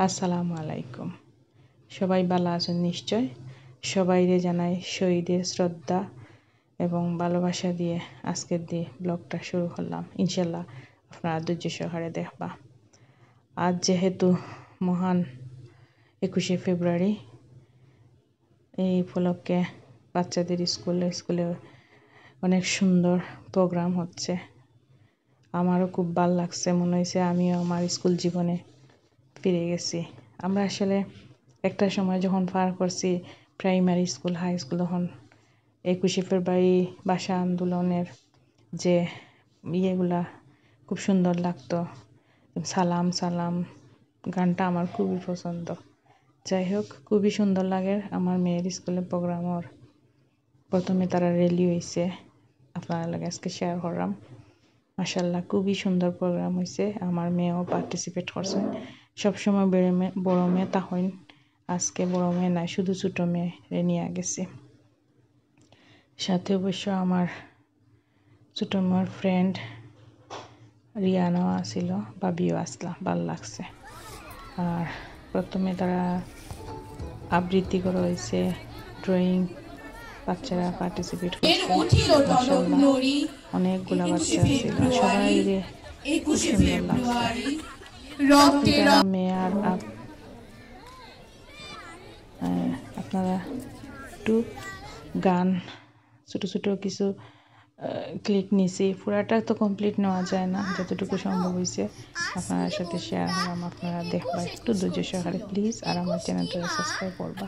আসসালামু আলাইকুম। সবাই ভালো আছেন নিশ্চয়। সবাইরে জানাই শহীদের শ্রদ্ধা এবং ভালোবাসা দিয়ে আজকের দিয়ে ব্লগটা শুরু করলাম। ইনশাল্লাহ আপনারা ধৈর্য সহকারে দেখবা। আজ যেহেতু মহান 21শে ফেব্রুয়ারি, এই উপলক্ষে বাচ্চাদের স্কুলে অনেক সুন্দর প্রোগ্রাম হচ্ছে। আমারও খুব ভালো লাগছে, মনে হয়েছে আমিও আমার স্কুল জীবনে ফিরে গেছি। আমরা আসলে একটা সময় যখন পার করছি প্রাইমারি স্কুল, হাই স্কুল, তখন 21শে ফেব্রুয়ারি ভাষা আন্দোলনের যে ইয়েগুলা খুব সুন্দর লাগতো। সালাম সালাম গানটা আমার খুবই পছন্দ। যাই হোক, খুবই সুন্দর লাগে আমার মেয়ের স্কুলের প্রোগ্রামর। প্রথমে তারা রেলি হয়েছে, আপনারা লাগে আজকে শেয়ার করলাম। মাশাল্লাহ খুবই সুন্দর প্রোগ্রাম হয়েছে। আমার মেয়েও পার্টিসিপেট করছে। সবসময় বড় মেয়ে তখন, আজকে বড় মেয়ে নাই, শুধু ছোটো মেয়ে নিয়ে গেছে। সাথে অবশ্য আমার ছোটো মেয়ের ফ্রেন্ড রিয়ানাও আসছিল, ভাবিও আসলা, ভালো লাগছে। আর প্রথমে তারা আবৃত্তি করা হয়েছে, ড্রয়িং বাচ্চারা পার্টিসিপেট করছে। মাশাআল্লাহ অনেকগুলা বাচ্চা ছিল, সবাই খুব সুন্দর লাগছে। যারা মেয়ে আর আপনারা একটু গান ছোট ছোট কিছু ক্লিক নিছি, পুরাটা তো কমপ্লিট নেওয়া যায় না, যতটুকু সম্ভব হয়েছে আপনার সাথে শেয়ার করলাম। আপনারা দেখবা একটু ধৈর্য সহকারে প্লিজ, আর আমার চ্যানেলটা সাবস্ক্রাইব করবা।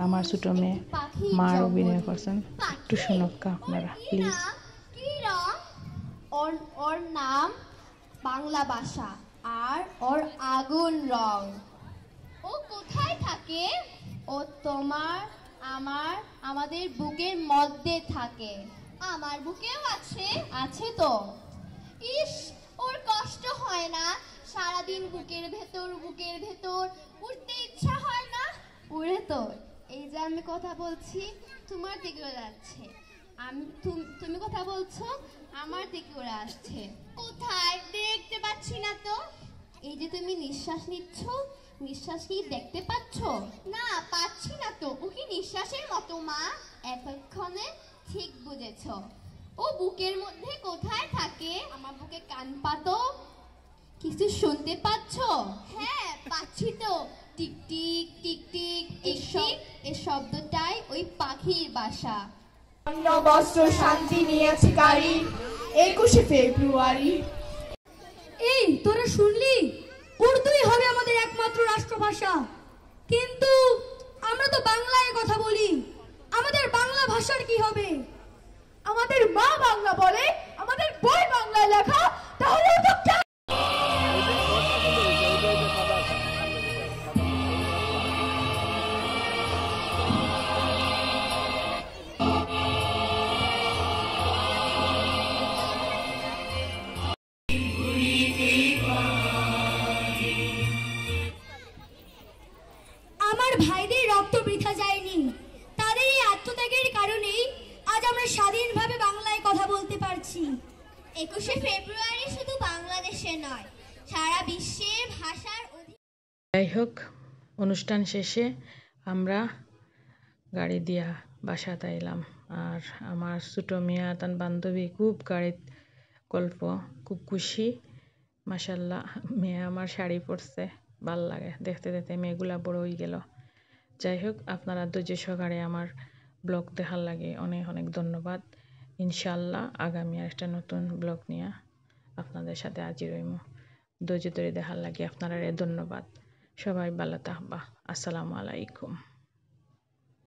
আমার ছোট মেয়ে মার অভিনয় করছেন, একটু শুনক্কা আপনারা প্লিজ। ওর নাম বাংলা ভাষা আর ওর আগুন রং। ও কোথায় থাকে? ও তোমার, আমার, আমাদের বুকের মধ্যে থাকে। আমার বুকেও আছে তো। ইস, ওর কষ্ট হয় না? সারাদিন বুকের ভেতর উঠতে ইচ্ছা হয় না? উড়ে তো, এই যে আমি কথা বলছি তোমার দিকে ওরা যাচ্ছে, তুমি কথা বলছো আমার দিকে ওরা আসছে। কোথায়? দেখতে পাচ্ছি না তো। এই যে তুমি নিঃশ্বাস নিচ্ছ, নিঃশ্বাস কি দেখতে পাচ্ছ? না, পাচ্ছি না তো। ও কি নিঃশ্বাসের মতো মা? এতক্ষণে ঠিক বুঝেছ। ও বুকের মধ্যে কোথায় থাকে? আমার বুকে কান পাতো, কিছু শুনতে পাচ্ছ? হ্যাঁ, পাচ্ছি তো। টিক টিক টিক টিক, এই শব্দটাই ওই পাখির বাসা। বস্ত্র শান্তি নিয়েছে গাড়ি 21শে ফেব্রুয়ারি। এই তোরা শুনলি, উর্দুই হবে আমাদের একমাত্র রাষ্ট্রভাষা, কিন্তু আমরা তো বাংলায় কথা বলি। আমাদের বাংলা ভাষার কি হবে? আমাদের মা বাংলা বলে, আমাদের বই বাংলায় লেখা, তাহলে তো আমার ভাইদের রক্ত বৃথা যায়নি। তাদের এই আত্মত্যাগের কারণেই আজ আমরা স্বাধীনভাবে বাংলায় কথা বলতে পারছি। 21শে ফেব্রুয়ারি শুধু বাংলাদেশে নয়, সারা বিশ্বের ভাষার। যাই হোক, অনুষ্ঠান শেষে আমরা গাড়ি দিয়া বাসাতে এলাম। আর আমার ছোটো মেয়া তার বান্ধবী খুব গাড়িত গল্প, খুব খুশি। মাশাল্লাহ, মেয়ে আমার শাড়ি পরছে, ভাল লাগে দেখতে দেখতে মেয়েগুলা বড় হয়ে গেল। যাই হোক, আপনারা ধৈর্য সহকারে আমার ব্লগ দেখার লাগে অনেক অনেক ধন্যবাদ। ইনশাল্লাহ আগামী একটা নতুন ব্লগ নিয়ে আপনাদের সাথে হাজির হইমু। ধৈর্য ধরে দেখার লাগে আপনারা ধন্যবাদ। সবাই ভালো থাকবা। আসসালামু আলাইকুম।